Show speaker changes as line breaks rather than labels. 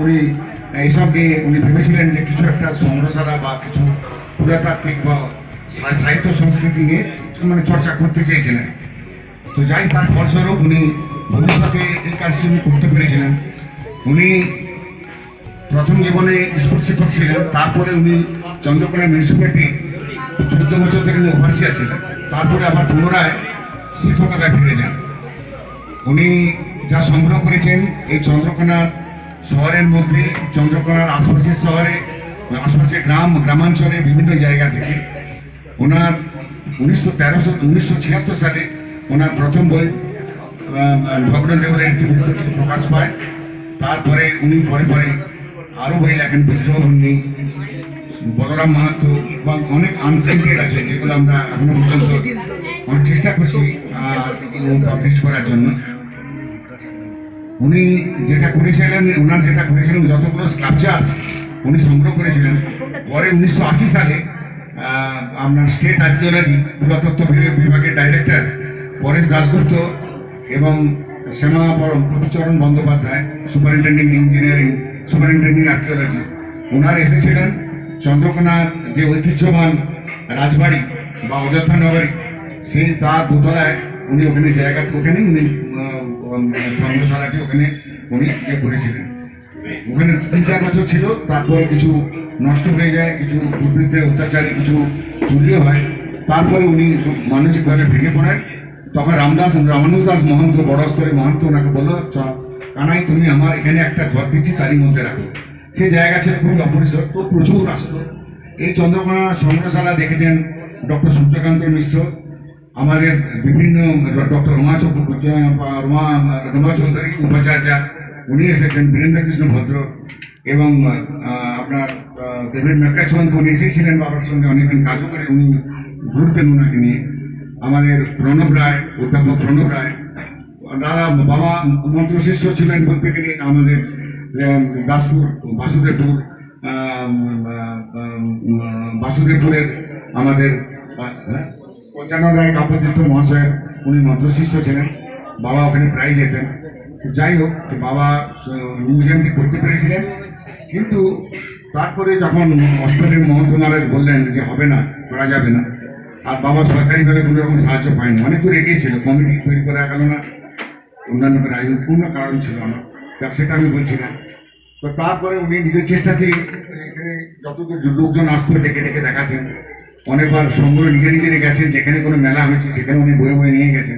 উনি এইসব নিয়ে উনি ভেবেছিলেন যে কিছু একটা সংগ্রহশালা বা কিছু পুরাতাত্ত্বিক বা সাহিত্য সংস্কৃতি নিয়ে মানে চর্চা করতে চেয়েছিলেন। তো যাই তার ফলস্বরূপ উনি ভবিষ্যতে এই কাজটি উনি করতে পেরেছিলেন। উনি প্রথম জীবনে স্কুল শিক্ষক ছিলেন, তারপরে উনি চন্দ্রকোনা মিউনিসিপ্যালিটি 14 বছর ধরে উনি ওভারসিয়ার ছিলেন, তারপরে আবার পুনরায় শিক্ষকতায় ফিরে যান। উনি যা সংগ্রহ করেছেন এই চন্দ্রকোনা শহরের মধ্যে, চন্দ্রকোনার আশপাশের শহরে, আশপাশের গ্রামাঞ্চলে বিভিন্ন জায়গা থেকে ওনার 1976 সালে ওনার প্রথম বই ভগ্নদেউলের একটি বৃত্তটি প্রকাশ পায়। তারপরে উনি পরে পরে আরও বই লেখেন, বিদ্রোহবন্দি, বলরাম মাহাতো বা অনেক আনপ্রিন্টেড আছে, যেগুলো আমরা এখনো পর্যন্ত অনেক চেষ্টা করছি পাবলিশ করার জন্য। উনি যেটা করেছিলেন, যতগুলো স্কাল্পচার্স উনি সংগ্রহ করেছিলেন, পরে 1980 সালে আপনার স্টেট আর্কিওলজি পুরাতত্ত্ব বিভাগের ডাইরেক্টর পরেশ দাশগুপ্ত এবং শ্যামা প্রভুচরণ বন্দ্যোপাধ্যায়, সুপারিনটেন্ডিং আর্কিওলজি, ওনারা এসেছিলেন চন্দ্রকোনার যে ঐতিহ্যবান রাজবাড়ি বা অযোধ্যা নগরী, সেই তার দোতলায় উনি ওখানে ওখানেই উনি সংগ্রহশালাটি ওখানে উনি করেছিলেন। ওখানে 3-4 বছর ছিল, তারপরে কিছু নষ্ট হয়ে যায়, কিছু দুর্বৃত্তের অত্যাচারে কিছু চুরিও হয়। তারপরে উনি মানসিকভাবে ভেঙে পড়েন। তখন রামানুজ দাস মহন্ত, বড় স্তরের মহন্ত, ওনাকে বললো, কানাই তুমি আমার এখানে একটা ঘর দিচ্ছি, তারই মধ্যে রাখো। সেই জায়গা ছিল খুবই অপরিসর, তো প্রচুর আসতো। এই চন্দ্রকোনা সংগ্রহশালা দেখেছেন ডক্টর সূর্যকান্ত মিশ্র, আমাদের বিভিন্ন ডক্টর রমা চৌধুরী উপাচার্য, উনি এসেছেন, বীরেন্দ্র কৃষ্ণ ভদ্র এবং আপনার ডেভিড ম্যাকাচুয়ান, উনি এসেছিলেন বাবার সঙ্গে অনেকদিন কাজও করে উনি ঘুরতেন ওনাকে নিয়ে। আমাদের প্রণব রায়, অধ্যাপক প্রণব রায়, দাদা বাবা মন্ত্রশিষ্য ছিলেন বলতে গেলে আমাদের দাসপুর বাসুদেবপুরের আমাদের পঞ্চানন রায় কাব্যতীর্থ মহাশয়, উনি মন্ত্রশিষ্য ছিলেন, বাবা ওখানে প্রায় যেতেন। যাই হোক, বাবা মিউজিয়ামটি করতে পেরেছিলেন, কিন্তু তারপরে যখন অষ্টমের মহন্ত মহারাজ বললেন যে হবে না, করা যাবে না, আর বাবা সরকারিভাবে কোনো রকম সাহায্য পায়নি, অনেক দূর এগিয়েছিল, কমিটি তৈরি করা গেল না, অন্যান্য রাজনৈতিক কোনো কারণ ছিল না, সেটা আমি বলছি না। তো তারপরে উনি নিজের চেষ্টাতেই এখানে যতদূর লোকজন আসতো ডেকে ডেকে দেখাতেন, অনেকবার সংগ্রহ নিজে গেছেন, যেখানে কোনো মেলা হয়েছে সেখানে উনি বয়ে বয়ে নিয়ে গেছেন।